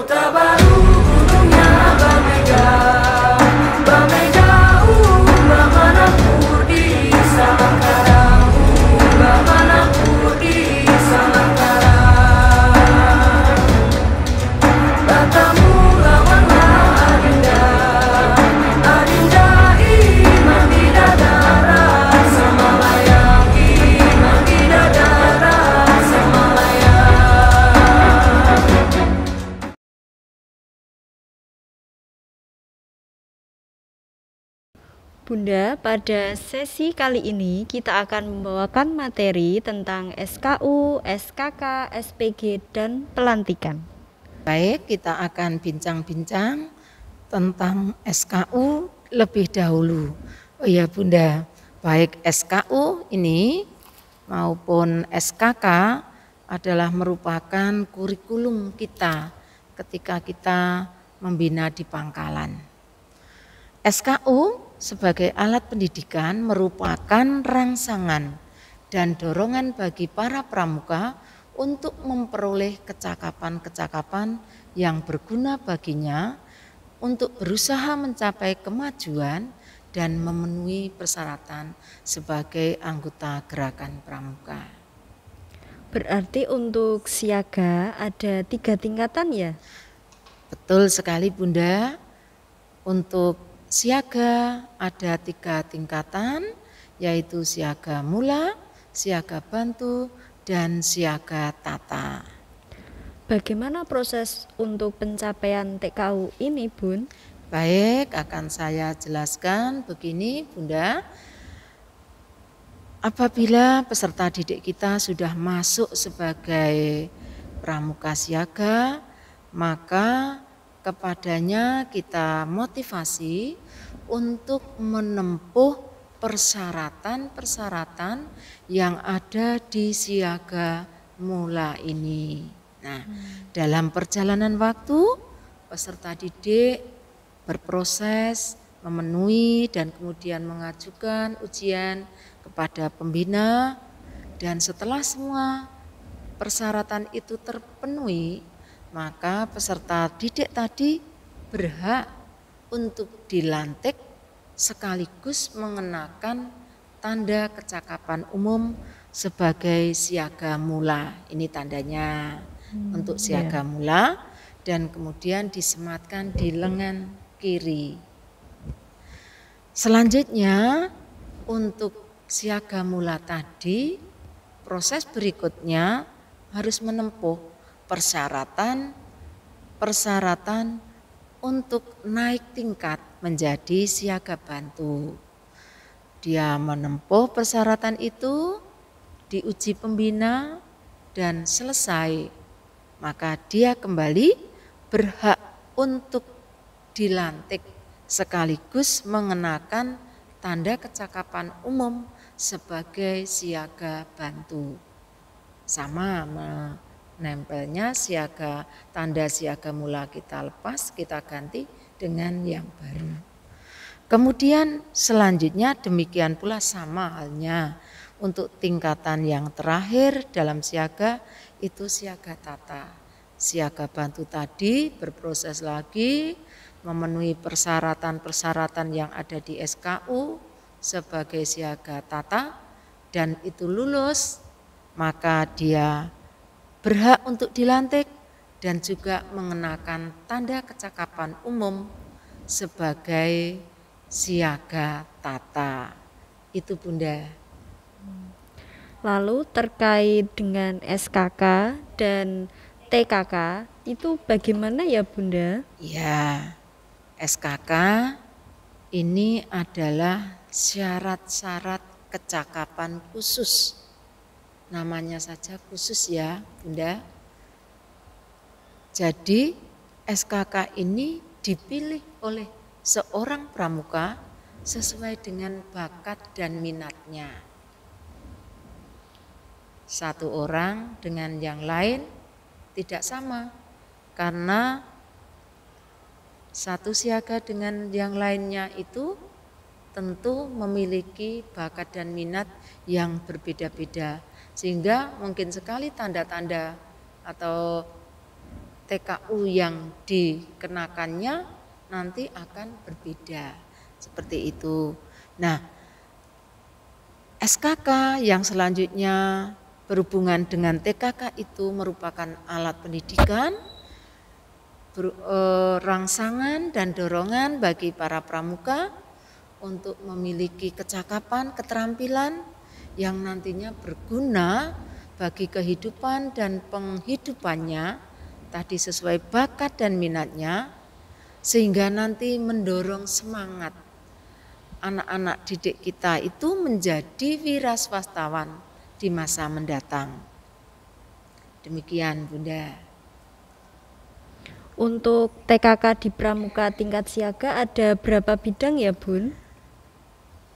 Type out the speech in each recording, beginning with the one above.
Kota baru gunungnya Bamega, Bamega Bamanapur di Salangkarang, Bamanapur di Salangkarang. Katamu lawanlah Adinda, Adinda Imam Bidadara Samalayang, Imam Bidadara Samalayang. Bunda, pada sesi kali ini kita akan membawakan materi tentang SKU, SKK, SPG, dan pelantikan. Baik, kita akan bincang-bincang tentang SKU lebih dahulu. Oh ya Bunda, baik SKU ini maupun SKK adalah merupakan kurikulum kita ketika kita membina di Pangkalan. SKU sebagai alat pendidikan merupakan rangsangan dan dorongan bagi para pramuka untuk memperoleh kecakapan-kecakapan yang berguna baginya untuk berusaha mencapai kemajuan dan memenuhi persyaratan sebagai anggota gerakan pramuka. Berarti untuk siaga ada 3 tingkatan ya? Betul sekali Bunda. Untuk siaga ada 3 tingkatan, yaitu siaga mula, siaga bantu, dan siaga tata. Bagaimana proses untuk pencapaian TKU ini, Bun? Baik, akan saya jelaskan begini Bunda. Apabila peserta didik kita sudah masuk sebagai pramuka siaga, maka kepadanya kita motivasi untuk menempuh persyaratan-persyaratan yang ada di siaga mula ini. Nah, dalam perjalanan waktu peserta didik berproses memenuhi dan kemudian mengajukan ujian kepada pembina, dan setelah semua persyaratan itu terpenuhi, maka peserta didik tadi berhak untuk dilantik sekaligus mengenakan tanda kecakapan umum sebagai siaga mula. Ini tandanya untuk siaga mula, dan kemudian disematkan di lengan kiri. Selanjutnya untuk siaga mula tadi, proses berikutnya harus menempuh persyaratan untuk naik tingkat menjadi siaga bantu. Dia menempuh persyaratan itu, diuji pembina dan selesai, maka dia kembali berhak untuk dilantik sekaligus mengenakan tanda kecakapan umum sebagai siaga bantu. Sama nempelnya tanda siaga mula kita lepas, kita ganti dengan yang baru. Kemudian selanjutnya demikian pula sama halnya untuk tingkatan yang terakhir dalam siaga, itu siaga tata. Siaga bantu tadi berproses lagi memenuhi persyaratan-persyaratan yang ada di SKU sebagai siaga tata, dan itu lulus, maka dia berhak untuk dilantik dan juga mengenakan tanda kecakapan umum sebagai siaga tata. Itu Bunda. Lalu terkait dengan SKK dan TKK itu bagaimana ya Bunda? Ya, SKK ini adalah syarat-syarat kecakapan khusus. Namanya saja khusus ya Bunda. Jadi SKK ini dipilih oleh seorang pramuka sesuai dengan bakat dan minatnya. Satu orang dengan yang lain tidak sama, karena satu siaga dengan yang lainnya itu tentu memiliki bakat dan minat yang berbeda-beda, sehingga mungkin sekali tanda-tanda atau TKU yang dikenakannya nanti akan berbeda. Seperti itu. Nah, SKK yang selanjutnya berhubungan dengan TKK itu merupakan alat pendidikan, rangsangan dan dorongan bagi para pramuka untuk memiliki kecakapan, keterampilan yang nantinya berguna bagi kehidupan dan penghidupannya tadi sesuai bakat dan minatnya, sehingga nanti mendorong semangat anak-anak didik kita itu menjadi wiraswastawan di masa mendatang. Demikian Bunda. Untuk TKK di pramuka tingkat siaga ada berapa bidang ya Bun?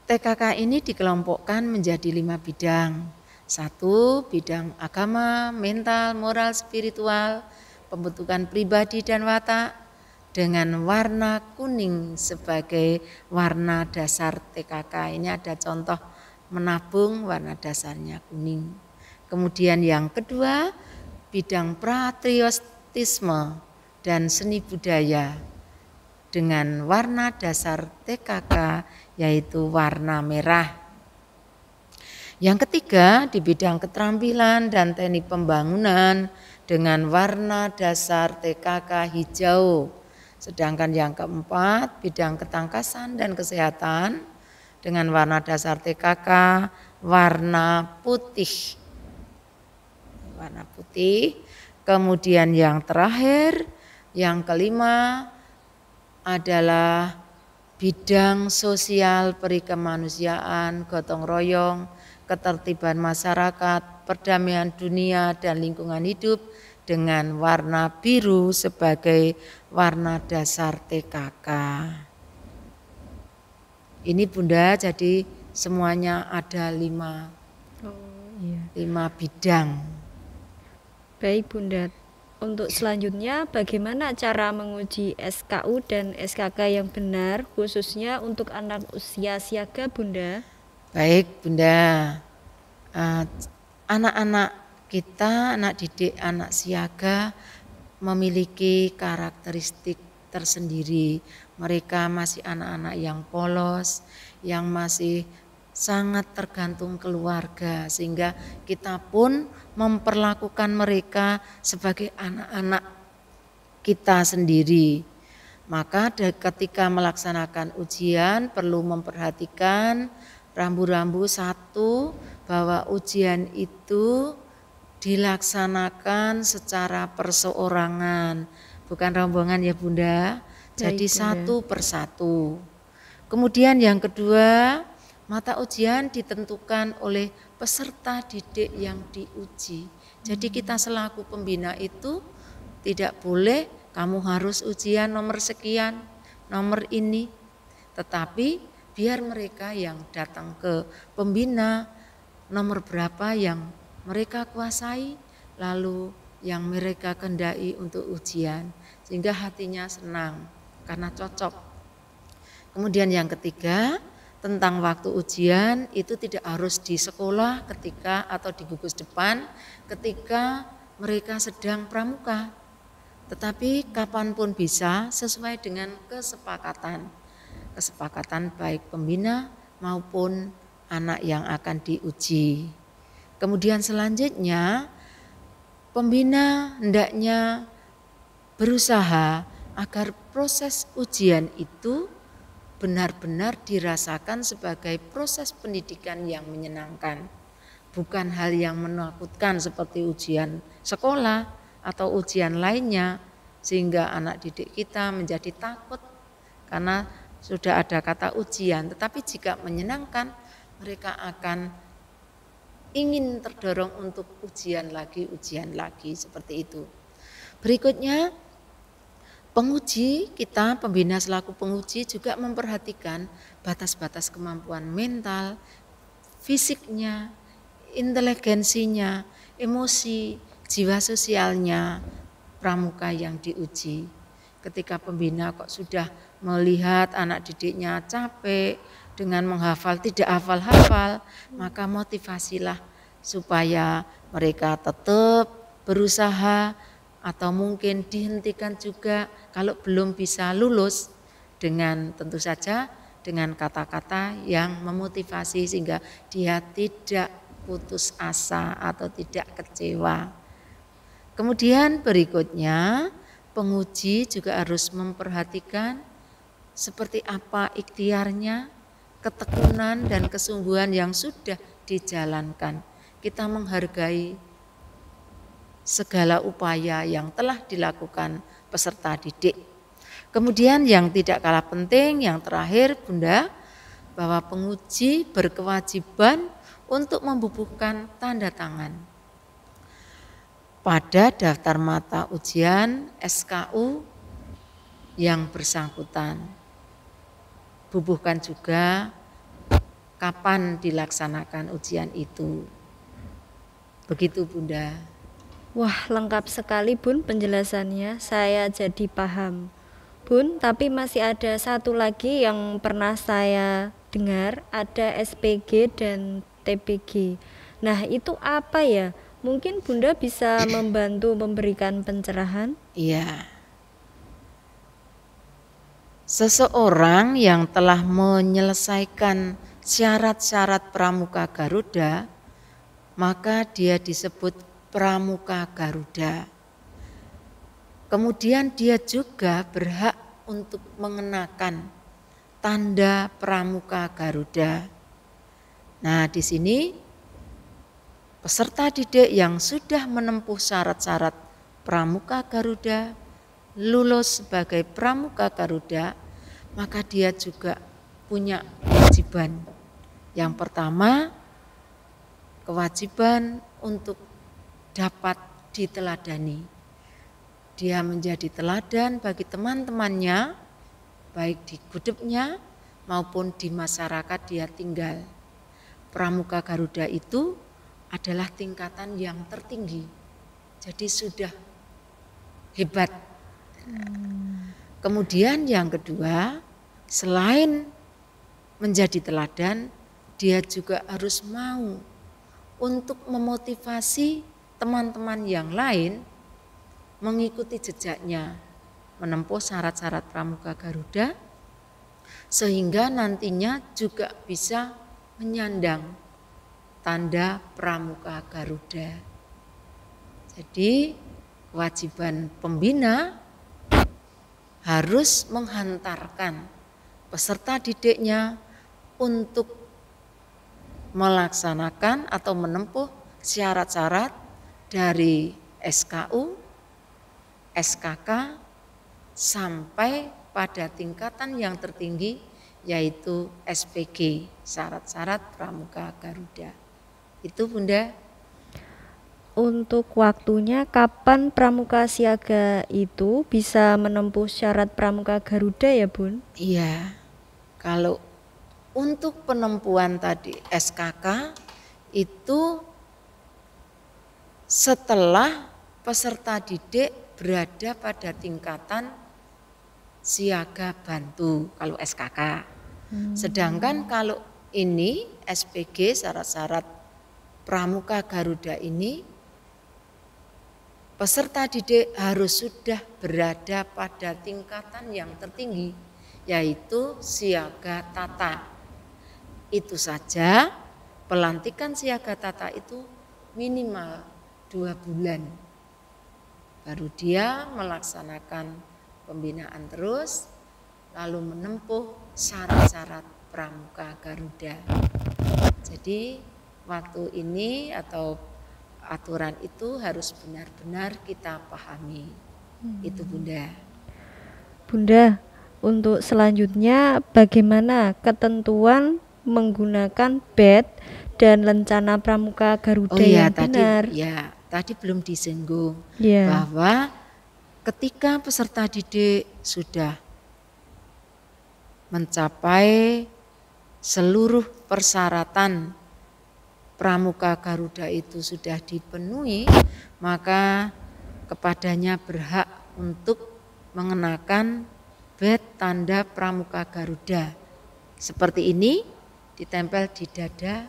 TKK ini dikelompokkan menjadi 5 bidang. 1, bidang agama, mental, moral, spiritual, pembentukan pribadi dan watak, dengan warna kuning sebagai warna dasar TKK. Ini ada contoh menabung, warna dasarnya kuning. Kemudian yang kedua, bidang patriotisme dan seni budaya dengan warna dasar TKK yaitu warna merah. Yang ketiga, di bidang keterampilan dan teknik pembangunan dengan warna dasar TKK hijau. Sedangkan yang keempat, bidang ketangkasan dan kesehatan dengan warna dasar TKK warna putih. Warna putih. Kemudian yang terakhir, yang kelima adalah bidang sosial, perikemanusiaan, gotong royong, ketertiban masyarakat, perdamaian dunia dan lingkungan hidup dengan warna biru sebagai warna dasar TKK. Ini Bunda, jadi semuanya ada 5 bidang. Baik Bunda, untuk selanjutnya bagaimana cara menguji SKU dan SKK yang benar khususnya untuk anak usia siaga Bunda? Baik Bunda, anak-anak kita, anak didik, anak siaga memiliki karakteristik tersendiri. Mereka masih anak-anak yang polos, yang masih sangat tergantung keluarga, sehingga kita pun memperlakukan mereka sebagai anak-anak kita sendiri. Maka ketika melaksanakan ujian perlu memperhatikan rambu-rambu. 1, bahwa ujian itu dilaksanakan secara perseorangan, bukan rombongan ya Bunda. Jadi Baik, Bunda. 1 per 1. Kemudian yang kedua, mata ujian ditentukan oleh peserta didik yang diuji. Jadi kita selaku pembina itu tidak boleh kamu harus ujian nomor sekian, nomor ini. Tetapi biar mereka yang datang ke pembina nomor berapa yang mereka kuasai, lalu yang mereka kehendaki untuk ujian, sehingga hatinya senang karena cocok. Kemudian yang ketiga, tentang waktu ujian itu tidak harus di sekolah ketika atau di gugus depan ketika mereka sedang pramuka, tetapi kapanpun bisa sesuai dengan kesepakatan baik pembina maupun anak yang akan diuji. Kemudian selanjutnya pembina hendaknya berusaha agar proses ujian itu benar-benar dirasakan sebagai proses pendidikan yang menyenangkan, bukan hal yang menakutkan seperti ujian sekolah atau ujian lainnya, sehingga anak didik kita menjadi takut karena sudah ada kata ujian. Tetapi jika menyenangkan, mereka akan ingin terdorong untuk ujian lagi seperti itu. Berikutnya, penguji kita, pembina selaku penguji juga memperhatikan batas-batas kemampuan mental, fisiknya, inteligensinya, emosi, jiwa sosialnya pramuka yang diuji. Ketika pembina kok sudah melihat anak didiknya capek dengan menghafal, tidak hafal-hafal, maka motivasilah supaya mereka tetap berusaha atau mungkin dihentikan juga kalau belum bisa lulus, dengan tentu saja dengan kata-kata yang memotivasi sehingga dia tidak putus asa atau tidak kecewa. Kemudian berikutnya penguji juga harus memperhatikan seperti apa ikhtiarnya, ketekunan dan kesungguhan yang sudah dijalankan. Kita menghargai segala upaya yang telah dilakukan peserta didik. Kemudian yang tidak kalah penting, yang terakhir Bunda, bahwa penguji berkewajiban untuk membubuhkan tanda tangan pada daftar mata ujian SKU yang bersangkutan. Bubuhkan juga kapan dilaksanakan ujian itu. Begitu Bunda. Wah, lengkap sekali Bun penjelasannya, saya jadi paham. Bun, tapi masih ada satu lagi yang pernah saya dengar, ada SPG dan TPG. Nah, itu apa ya? Mungkin Bunda bisa membantu memberikan pencerahan? Iya. Seseorang yang telah menyelesaikan syarat-syarat Pramuka Garuda, maka dia disebut Pramuka Garuda. Kemudian dia juga berhak untuk mengenakan tanda Pramuka Garuda. Nah, di sini peserta didik yang sudah menempuh syarat-syarat Pramuka Garuda, lulus sebagai Pramuka Garuda, maka dia juga punya kewajiban. Yang pertama, kewajiban untuk dapat diteladani. Dia menjadi teladan bagi teman-temannya, baik di gudepnya maupun di masyarakat dia tinggal. Pramuka Garuda itu adalah tingkatan yang tertinggi, jadi sudah hebat. Kemudian yang kedua, selain menjadi teladan, dia juga harus mau untuk memotivasi teman-teman yang lain mengikuti jejaknya, menempuh syarat-syarat Pramuka Garuda, sehingga nantinya juga bisa menyandang tanda Pramuka Garuda. Jadi kewajiban pembina harus menghantarkan peserta didiknya untuk melaksanakan atau menempuh syarat-syarat dari SKU, SKK sampai pada tingkatan yang tertinggi yaitu SPG, syarat-syarat Pramuka Garuda. Itu Bunda. Untuk waktunya kapan Pramuka Siaga itu bisa menempuh syarat Pramuka Garuda ya Bun? Iya, kalau untuk penempuan tadi SKK itu setelah peserta didik berada pada tingkatan siaga bantu kalau SKK. Sedangkan kalau ini SPG syarat-syarat Pramuka Garuda ini peserta didik harus sudah berada pada tingkatan yang tertinggi yaitu siaga tata. Itu saja pelantikan siaga tata itu minimal 2 bulan. Baru dia melaksanakan pembinaan terus, lalu menempuh syarat-syarat Pramuka Garuda. Jadi waktu ini atau aturan itu harus benar-benar kita pahami. Itu Bunda. Bunda, untuk selanjutnya bagaimana ketentuan menggunakan bed dan lencana Pramuka Garuda yang benar? Tadi belum disinggung Ya. bahwa ketika peserta didik sudah mencapai seluruh persyaratan Pramuka Garuda itu sudah dipenuhi, maka kepadanya berhak untuk mengenakan bed tanda Pramuka Garuda. Seperti ini ditempel di dada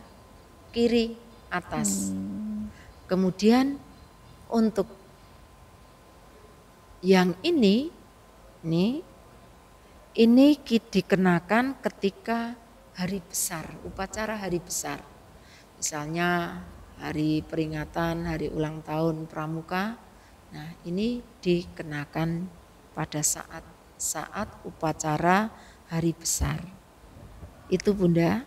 kiri atas. Kemudian untuk Yang ini dikenakan ketika hari besar, upacara hari besar. Misalnya hari peringatan, hari ulang tahun pramuka. Nah, ini dikenakan pada saat upacara hari besar. Itu Bunda.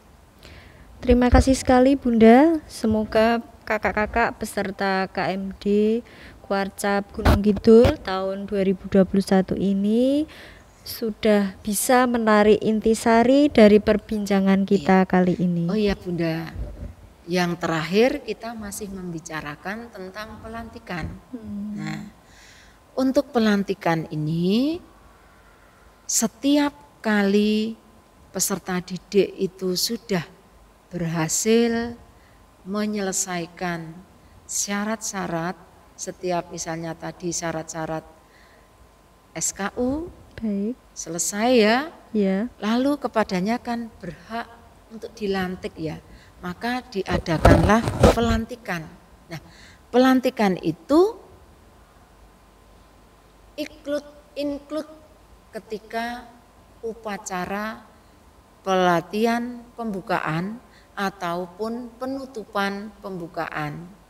Terima kasih sekali Bunda. Semoga kakak-kakak peserta KMD Kuarcap Gunung Kidul tahun 2021 ini sudah bisa menarik intisari dari perbincangan kita kali ini. Oh iya Bunda, yang terakhir kita masih membicarakan tentang pelantikan. Nah, untuk pelantikan ini setiap kali peserta didik itu sudah berhasil menyelesaikan syarat-syarat, setiap misalnya tadi syarat-syarat SKU, Baik. selesai ya, Ya. lalu kepadanya kan berhak untuk dilantik ya, maka diadakanlah pelantikan. Nah, pelantikan itu include ketika upacara pelatihan pembukaan ataupun penutupan pembukaan.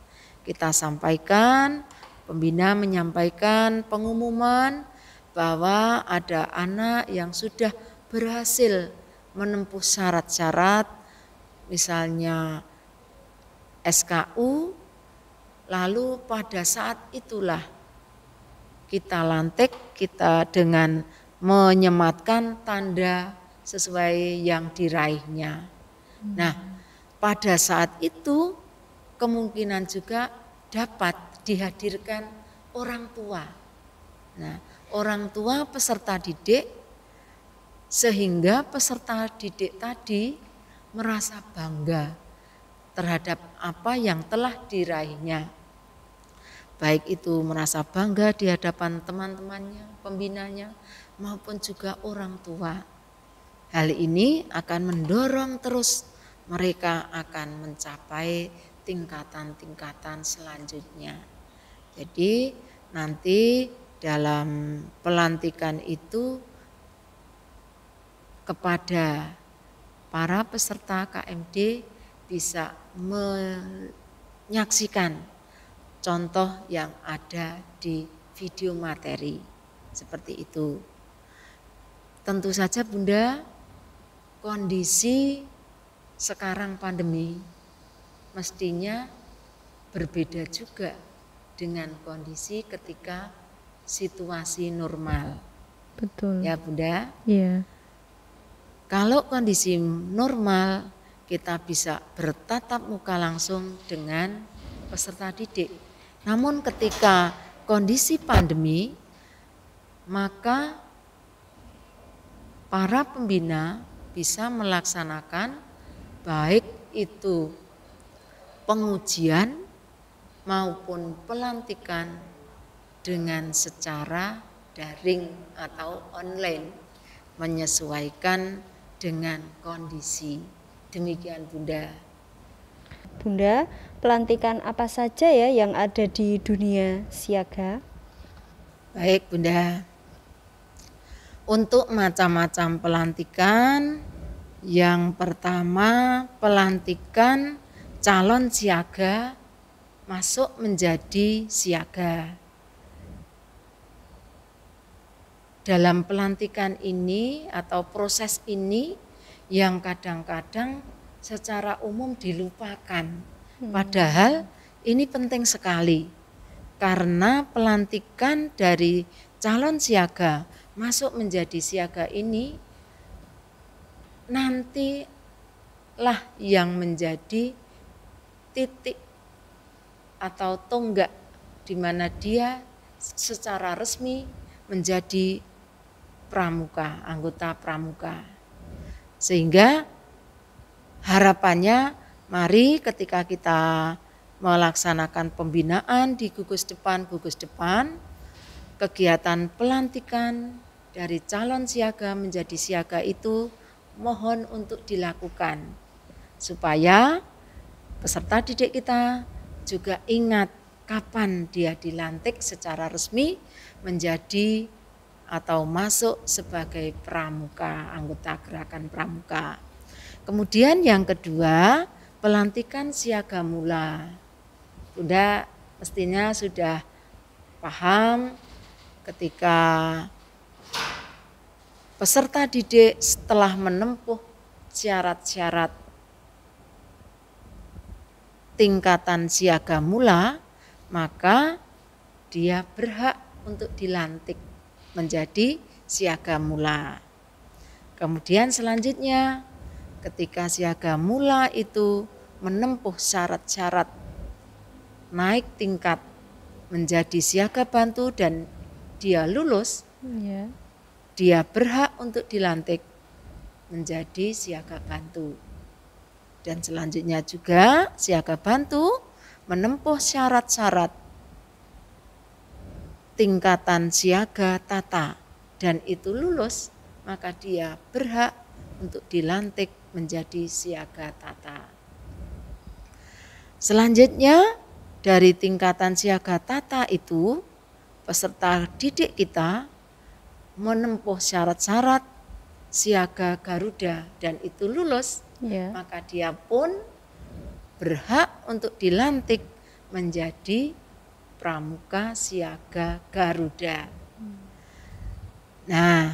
Kita sampaikan, pembina menyampaikan pengumuman bahwa ada anak yang sudah berhasil menempuh syarat-syarat, misalnya SKU, lalu pada saat itulah kita lantik, kita dengan menyematkan tanda sesuai yang diraihnya. Nah, pada saat itu kemungkinan juga dapat dihadirkan orang tua. Nah, orang tua peserta didik, sehingga peserta didik tadi merasa bangga terhadap apa yang telah diraihnya. Baik itu merasa bangga di hadapan teman-temannya, pembinanya, maupun juga orang tua. Hal ini akan mendorong terus mereka akan mencapai tingkatan-tingkatan selanjutnya. Jadi nanti dalam pelantikan itu kepada para peserta KMD bisa menyaksikan contoh yang ada di video materi seperti itu. Tentu saja Bunda, kondisi sekarang pandemi mestinya berbeda juga dengan kondisi ketika situasi normal. Betul. Ya Bunda. Iya. Kalau kondisi normal kita bisa bertatap muka langsung dengan peserta didik. Namun ketika kondisi pandemi, maka para pembina bisa melaksanakan baik itu pengujian maupun pelantikan dengan secara daring atau online, menyesuaikan dengan kondisi. Demikian Bunda. Bunda, pelantikan apa saja ya yang ada di dunia siaga? Baik Bunda. Untuk macam-macam pelantikan, yang pertama pelantikan calon siaga masuk menjadi siaga. Dalam pelantikan ini atau proses ini yang kadang-kadang secara umum dilupakan. Padahal ini penting sekali karena pelantikan dari calon siaga masuk menjadi siaga ini nantilah yang menjadi titik atau tonggak di mana dia secara resmi menjadi pramuka, anggota pramuka. Sehingga harapannya mari ketika kita melaksanakan pembinaan di gugus depan, kegiatan pelantikan dari calon siaga menjadi siaga itu mohon untuk dilakukan supaya peserta didik kita juga ingat kapan dia dilantik secara resmi menjadi atau masuk sebagai pramuka, anggota gerakan pramuka. Kemudian yang kedua, pelantikan siaga mula. Bunda mestinya sudah paham ketika peserta didik setelah menempuh syarat-syarat tingkatan siaga mula, maka dia berhak untuk dilantik menjadi siaga mula. Kemudian selanjutnya ketika siaga mula itu menempuh syarat-syarat naik tingkat menjadi siaga bantu dan dia lulus, dia berhak untuk dilantik menjadi siaga bantu. Dan selanjutnya juga siaga bantu menempuh syarat-syarat tingkatan siaga tata dan itu lulus, maka dia berhak untuk dilantik menjadi siaga tata. Selanjutnya dari tingkatan siaga tata itu peserta didik kita menempuh syarat-syarat siaga Garuda dan itu lulus, maka dia pun berhak untuk dilantik menjadi pramuka siaga Garuda. Nah,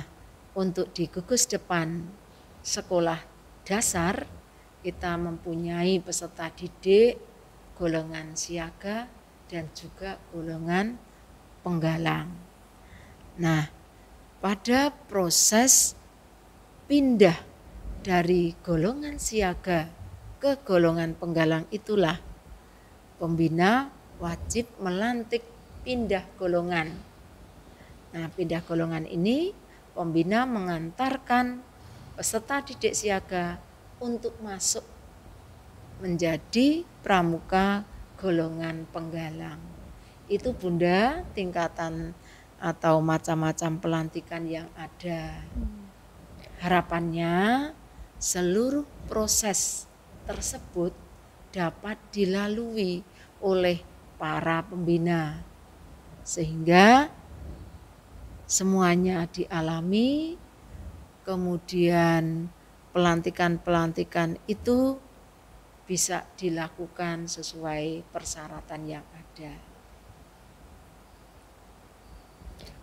untuk di gugus depan sekolah dasar kita mempunyai peserta didik golongan siaga dan juga golongan penggalang. Nah, pada proses pindah dari golongan siaga ke golongan penggalang itulah pembina wajib melantik pindah golongan. Nah, pindah golongan ini pembina mengantarkan peserta didik siaga untuk masuk menjadi pramuka golongan penggalang. Itu Bunda tingkatan atau macam-macam pelantikan yang ada. Harapannya seluruh proses tersebut dapat dilalui oleh para pembina sehingga semuanya dialami, kemudian pelantikan-pelantikan itu bisa dilakukan sesuai persyaratan yang ada.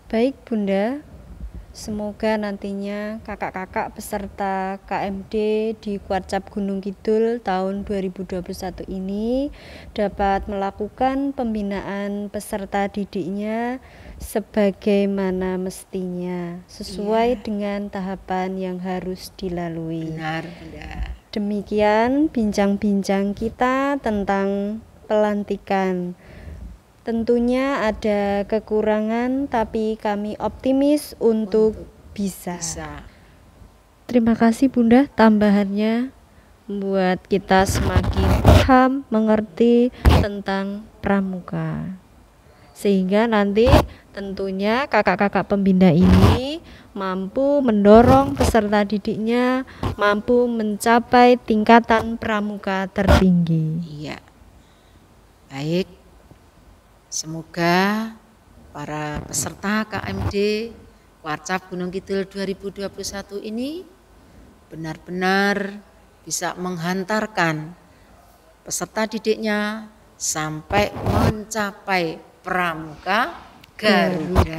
Baik Bunda, semoga nantinya kakak-kakak peserta KMD di Kuarcap Gunung Kidul tahun 2021 ini dapat melakukan pembinaan peserta didiknya sebagaimana mestinya, sesuai dengan tahapan yang harus dilalui. Benar, Bunda. Demikian bincang-bincang kita tentang pelantikan. Tentunya ada kekurangan, tapi kami optimis untuk bisa. Terima kasih Bunda, tambahannya membuat kita semakin paham, mengerti tentang pramuka. Sehingga nanti tentunya kakak-kakak pembina ini mampu mendorong peserta didiknya mampu mencapai tingkatan pramuka tertinggi. Iya. Baik. Semoga para peserta KMD Kuarcap Gunung Kidul 2021 ini benar-benar bisa menghantarkan peserta didiknya sampai mencapai pramuka Garuda.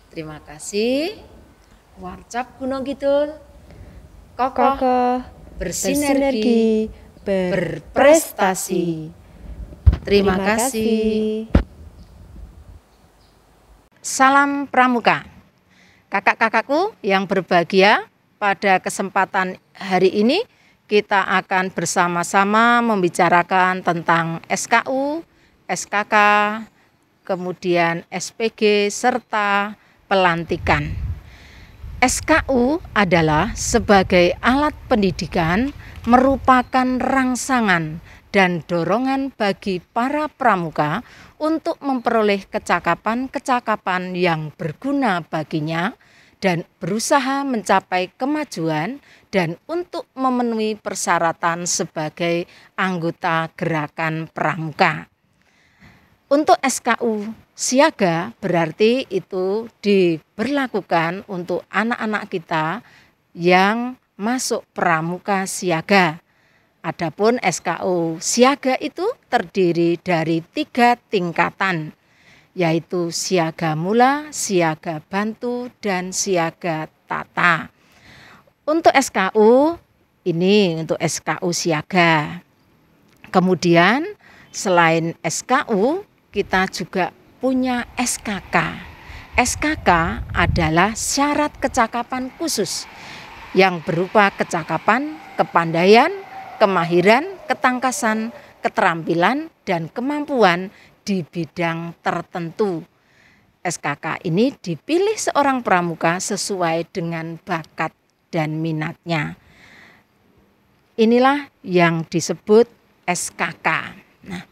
Terima kasih. Kuarcap Gunung Kidul kokoh, bersinergi, berprestasi. Terima kasih. Salam pramuka. Kakak-kakakku yang berbahagia, pada kesempatan hari ini kita akan bersama-sama membicarakan tentang SKU, SKK, kemudian SPG, serta pelantikan. SKU adalah sebagai alat pendidikan merupakan rangsangan dan dorongan bagi para pramuka untuk memperoleh kecakapan-kecakapan yang berguna baginya dan berusaha mencapai kemajuan dan untuk memenuhi persyaratan sebagai anggota gerakan pramuka. Untuk SKU siaga berarti itu diberlakukan untuk anak-anak kita yang masuk pramuka siaga. Adapun SKU siaga itu terdiri dari 3 tingkatan, yaitu siaga mula, siaga bantu, dan siaga tata. Untuk SKU ini untuk SKU siaga. Kemudian selain SKU kita juga punya SKK. SKK adalah syarat kecakapan khusus yang berupa kecakapan, kepandaian, kemahiran, ketangkasan, keterampilan, dan kemampuan di bidang tertentu. SKK ini dipilih seorang pramuka sesuai dengan bakat dan minatnya. Inilah yang disebut SKK. Nah,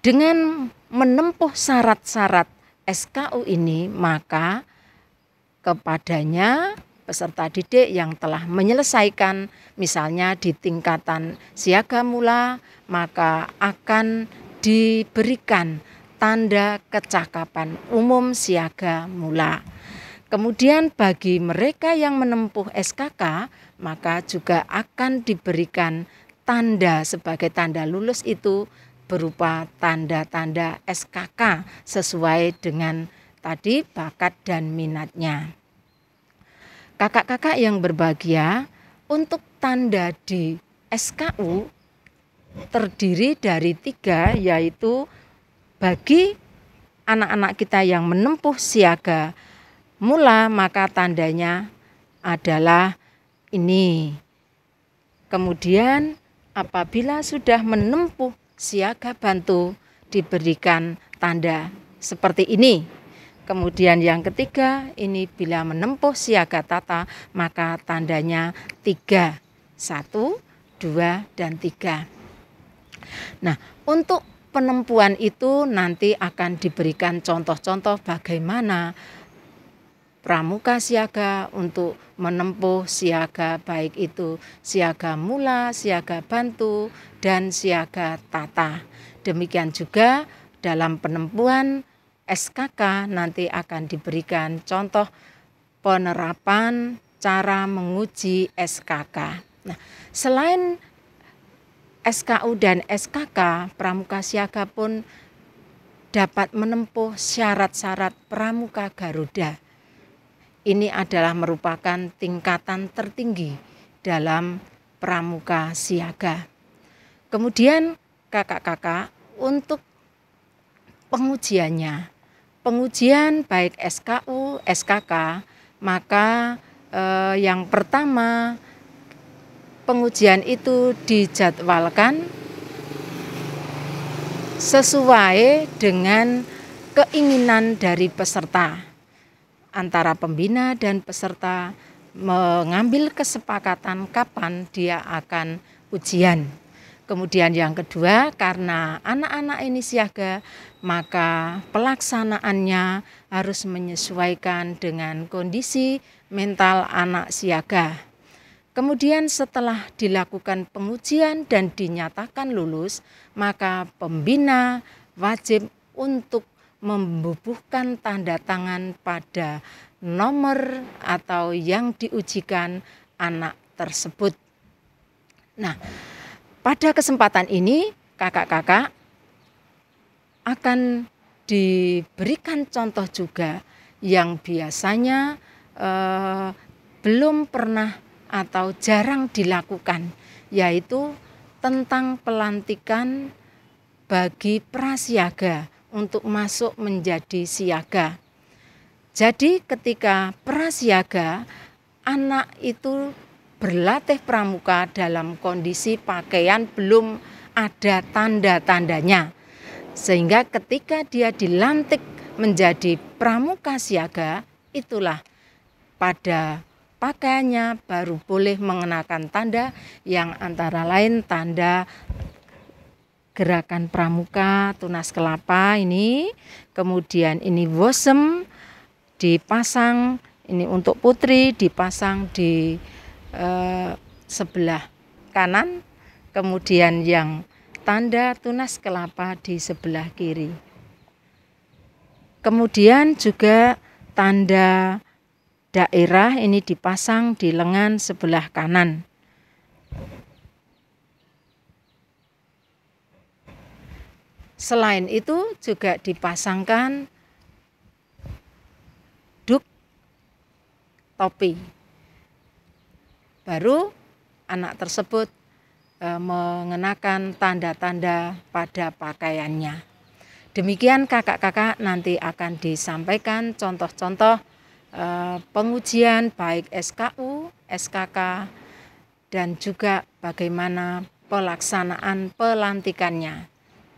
dengan menempuh syarat-syarat SKU ini, maka kepadanya peserta didik yang telah menyelesaikan misalnya di tingkatan siaga mula, maka akan diberikan tanda kecakapan umum siaga mula. Kemudian bagi mereka yang menempuh SKK, maka juga akan diberikan tanda sebagai tanda lulus itu berupa tanda-tanda SKK sesuai dengan tadi bakat dan minatnya. Kakak-kakak yang berbahagia, untuk tanda di SKU terdiri dari 3, yaitu bagi anak-anak kita yang menempuh siaga mula, maka tandanya adalah ini. Kemudian apabila sudah menempuh siaga bantu diberikan tanda seperti ini. Kemudian yang ketiga, ini bila menempuh siaga tata maka tandanya 3. 1, 2, dan 3. Nah, untuk penempuan itu nanti akan diberikan contoh-contoh bagaimana pramuka siaga untuk menempuh siaga, baik itu siaga mula, siaga bantu, dan siaga tata. Demikian juga dalam penempuan SKK nanti akan diberikan contoh penerapan cara menguji SKK. Nah, selain SKU dan SKK, pramuka siaga pun dapat menempuh syarat-syarat pramuka Garuda. Ini adalah merupakan tingkatan tertinggi dalam pramuka siaga. Kemudian kakak-kakak, untuk pengujiannya, pengujian baik SKU, SKK, maka yang pertama pengujian itu dijadwalkan sesuai dengan keinginan dari peserta. Antara pembina dan peserta mengambil kesepakatan kapan dia akan ujian. Kemudian yang kedua, karena anak-anak ini siaga, maka pelaksanaannya harus menyesuaikan dengan kondisi mental anak siaga. Kemudian setelah dilakukan pengujian dan dinyatakan lulus, maka pembina wajib untuk membubuhkan tanda tangan pada nomor atau yang diujikan anak tersebut. Nah, pada kesempatan ini kakak-kakak akan diberikan contoh juga yang biasanya belum pernah atau jarang dilakukan, yaitu tentang pelantikan bagi prasiaga untuk masuk menjadi siaga. Jadi ketika prasiaga, anak itu berlatih pramuka dalam kondisi pakaian belum ada tanda-tandanya. Sehingga ketika dia dilantik menjadi pramuka siaga, itulah pada pakaiannya baru boleh mengenakan tanda yang antara lain tanda gerakan pramuka, tunas kelapa ini, kemudian ini wosem dipasang, ini untuk putri dipasang di sebelah kanan, kemudian yang tanda tunas kelapa di sebelah kiri. Kemudian juga tanda daerah ini dipasang di lengan sebelah kanan. Selain itu juga dipasangkan duk topi. Baru anak tersebut mengenakan tanda-tanda pada pakaiannya. Demikian kakak-kakak nanti akan disampaikan contoh-contoh pengujian baik SKU, SKK, dan juga bagaimana pelaksanaan pelantikannya.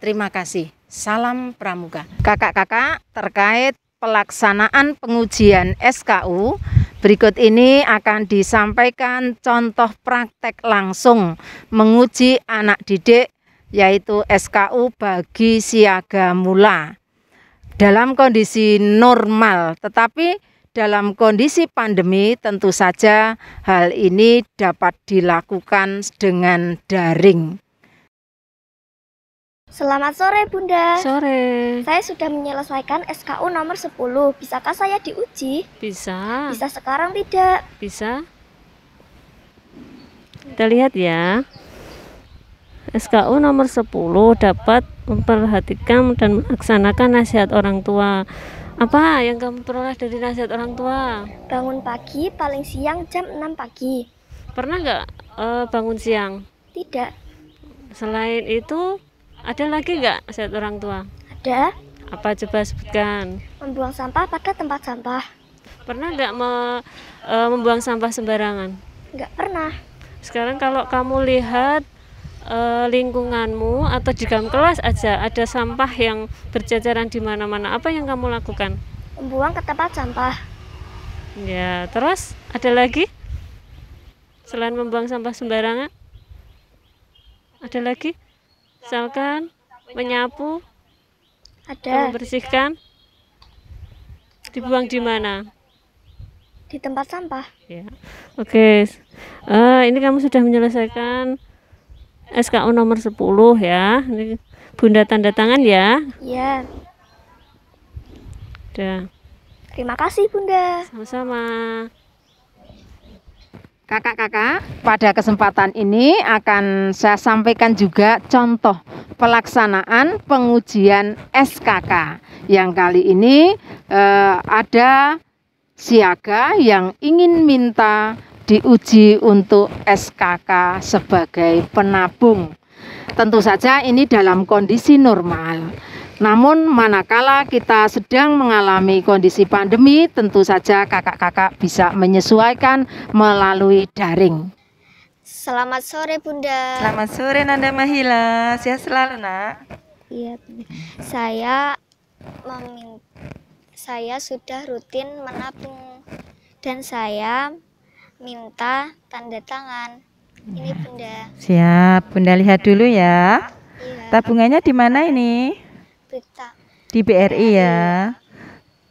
Terima kasih. Salam Pramuka. Kakak-kakak, terkait pelaksanaan pengujian SKU, berikut ini akan disampaikan contoh praktek langsung menguji anak didik, yaitu SKU bagi siaga mula. Dalam kondisi normal, tetapi dalam kondisi pandemi tentu saja hal ini dapat dilakukan dengan daring. Selamat sore Bunda. Sore. Saya sudah menyelesaikan SKU nomor 10. Bisakah saya diuji? Bisa. Bisa sekarang tidak? Bisa. Kita lihat ya. SKU nomor 10 dapat memperhatikan dan melaksanakan nasihat orang tua. Apa yang kamu peroleh dari nasihat orang tua? Bangun pagi paling siang jam 6 pagi. Pernah nggak bangun siang? Tidak. Selain itu, ada lagi nggak nasihat orang tua? Ada. Apa coba sebutkan? Membuang sampah pada tempat sampah. Pernah nggak membuang sampah sembarangan? Enggak pernah. Sekarang kalau kamu lihat lingkunganmu atau di dalam kelas aja ada sampah yang berceceran di mana-mana, apa yang kamu lakukan? Membuang ke tempat sampah. Ya, terus ada lagi? Selain membuang sampah sembarangan, ada lagi? Misalkan menyapu, Ada. membersihkan, dibuang di mana? Di tempat sampah. Ya, oke. Ini kamu sudah menyelesaikan SKU nomor 10 ya. Ini Bunda tanda tangan ya. Iya. Udah. Terima kasih Bunda. Sama-sama. Kakak-kakak, pada kesempatan ini akan saya sampaikan juga contoh pelaksanaan pengujian SKK. Yang kali ini ada siaga yang ingin minta diuji untuk SKK sebagai penabung. Tentu saja ini dalam kondisi normal. Namun manakala kita sedang mengalami kondisi pandemi, tentu saja kakak-kakak bisa menyesuaikan melalui daring. Selamat sore Bunda. Selamat sore Nanda Mahila, sehat selalu nak. Iya Bunda. Saya sudah rutin menabung dan saya minta tanda tangan. Ini Bunda. Siap, Bunda lihat dulu ya. Iya. Tabungannya di mana ini? Berita Di BRI ya.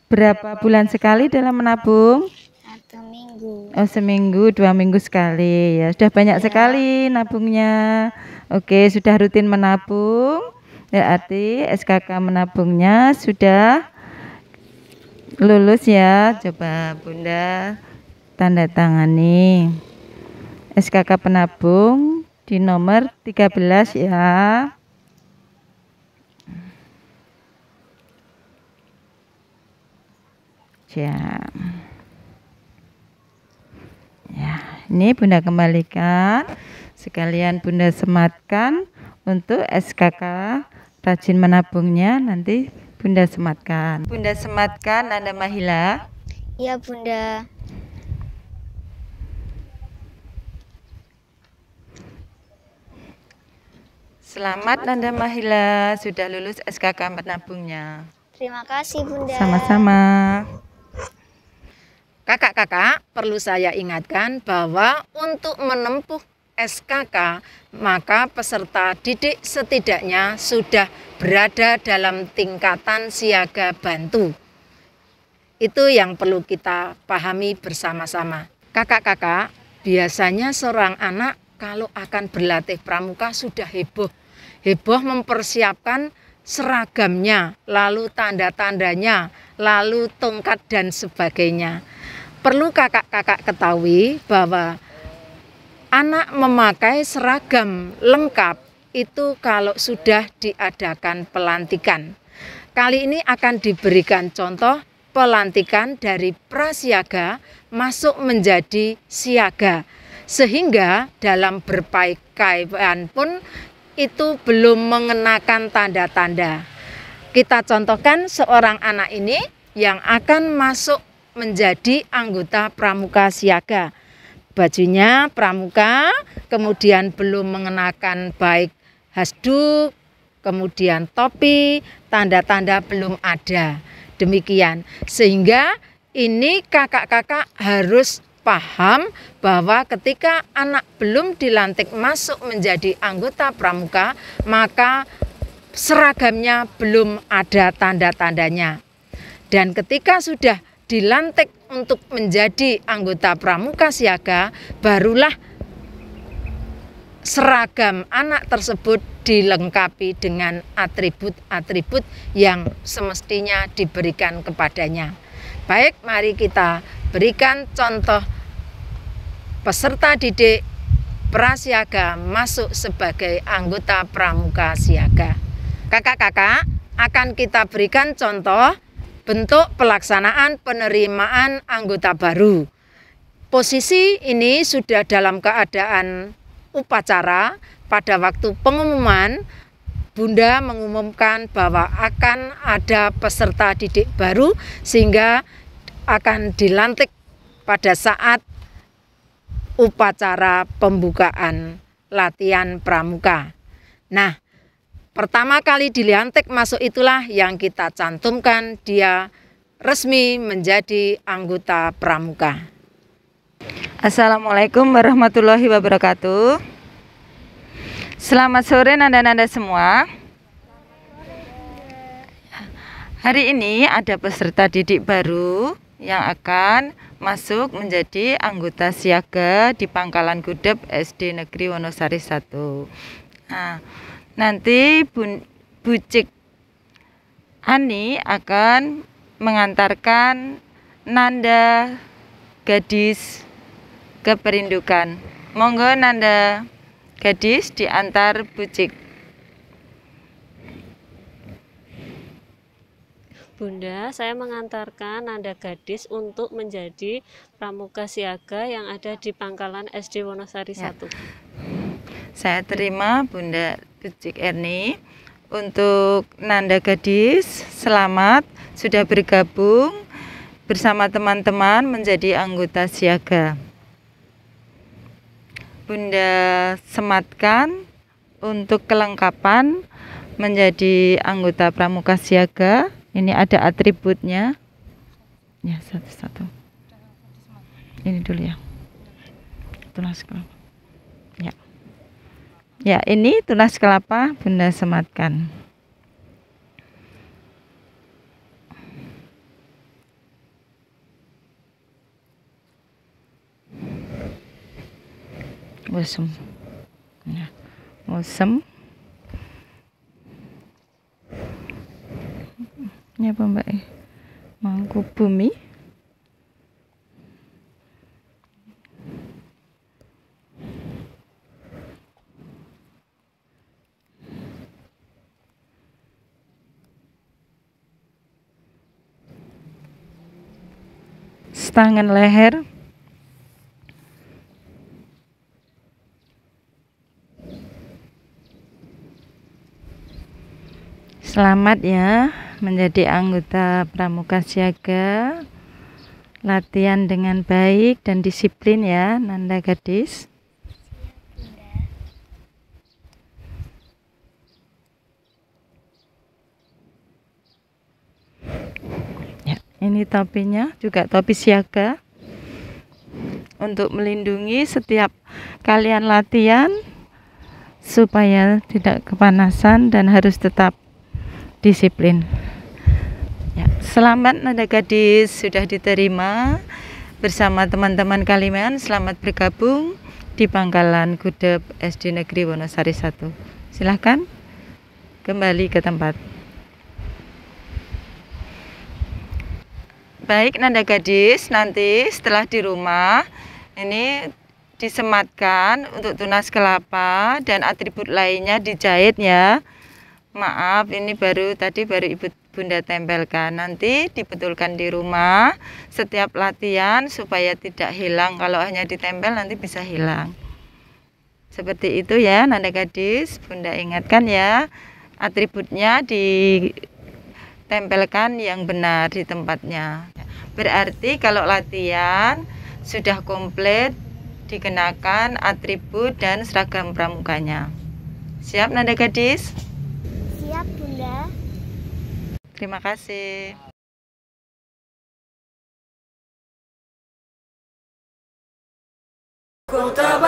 Berapa bulan sekali dalam menabung? 1 minggu. Oh, seminggu, 2 minggu sekali ya. Sudah banyak sekali nabungnya. Oke, sudah rutin menabung. Berarti SKK menabungnya sudah lulus ya. Coba Bunda tanda tangani. SKK penabung di nomor 13 ya. Siap. Ya, ini Bunda kembalikan. Sekalian Bunda sematkan untuk SKK rajin menabungnya, nanti Bunda sematkan. Bunda sematkan Nanda Mahila. Iya Bunda. Selamat Nanda Mahila sudah lulus SKK menabungnya. Terima kasih Bunda. Sama-sama. Kakak-kakak, perlu saya ingatkan bahwa untuk menempuh SKK, maka peserta didik setidaknya sudah berada dalam tingkatan siaga bantu. Itu yang perlu kita pahami bersama-sama. Kakak-kakak, biasanya seorang anak kalau akan berlatih pramuka sudah heboh. heboh mempersiapkan seragamnya, lalu tanda-tandanya, lalu tongkat dan sebagainya. Perlu kakak-kakak ketahui bahwa anak memakai seragam lengkap itu kalau sudah diadakan pelantikan. Kali ini akan diberikan contoh pelantikan dari prasiaga masuk menjadi siaga. Sehingga dalam berpakaian pun itu belum mengenakan tanda-tanda. Kita contohkan seorang anak ini yang akan masuk menjadi anggota pramuka siaga. Bajunya pramuka, kemudian belum mengenakan baik hasduk, kemudian topi, tanda-tanda belum ada. Demikian, sehingga ini kakak-kakak harus paham bahwa ketika anak belum dilantik masuk menjadi anggota pramuka, maka seragamnya belum ada tanda-tandanya. Dan ketika sudah dilantik untuk menjadi anggota pramuka siaga, barulah seragam anak tersebut dilengkapi dengan atribut-atribut yang semestinya diberikan kepadanya. Baik, mari kita berikan contoh peserta didik prasiaga masuk sebagai anggota pramuka siaga. Kakak-kakak, akan kita berikan contoh bentuk pelaksanaan penerimaan anggota baru. Posisi ini sudah dalam keadaan upacara. Pada waktu pengumuman, Bunda mengumumkan bahwa akan ada peserta didik baru sehingga akan dilantik pada saat upacara pembukaan latihan pramuka. Nah, pertama kali dilantik masuk itulah yang kita cantumkan dia resmi menjadi anggota pramuka. Assalamualaikum warahmatullahi wabarakatuh. Selamat sore nanda-nanda semua. Hari ini ada peserta didik baru yang akan masuk menjadi anggota siaga di Pangkalan Gudep SD Negeri Wonosari 1. Nah, nanti Bu Cik Ani akan mengantarkan nanda gadis ke perindukan. Monggo nanda gadis diantar Bu Cik. Bunda, saya mengantarkan nanda gadis untuk menjadi pramuka siaga yang ada di Pangkalan SD Wonosari 1. Saya terima Bunda Bu Cik Erni. Untuk nanda gadis, selamat sudah bergabung bersama teman-teman menjadi anggota siaga. Bunda sematkan untuk kelengkapan menjadi anggota pramuka siaga. Ini ada atributnya. Ya, satu-satu. Ini dulu ya. Tunas kelapa. Ya. Ya, ini tunas kelapa Bunda sematkan. Musem. Ya. Musem. Ini apa Mbak? Mangku bumi. Setangan leher. Selamat ya menjadi anggota pramuka siaga. Latihan dengan baik dan disiplin ya nanda gadis. Ya, ini topinya juga topi siaga untuk melindungi setiap kalian latihan supaya tidak kepanasan dan harus tetap disiplin. Ya, selamat nanda gadis sudah diterima bersama teman-teman kalian. Selamat bergabung di Pangkalan Gudep SD Negeri Wonosari 1. Silahkan kembali ke tempat. Baik Nanda gadis, nanti setelah di rumah ini disematkan untuk tunas kelapa dan atribut lainnya dijahit ya. Maaf, ini baru Ibu Bunda tempelkan. Nanti dibetulkan di rumah setiap latihan supaya tidak hilang. Kalau hanya ditempel nanti bisa hilang. Seperti itu ya Nanda gadis. Bunda ingatkan ya, atributnya ditempelkan yang benar di tempatnya. Berarti kalau latihan sudah komplit dikenakan atribut dan seragam pramuganya. Siap Nanda gadis? Siap, Bunda. Terima kasih. Kota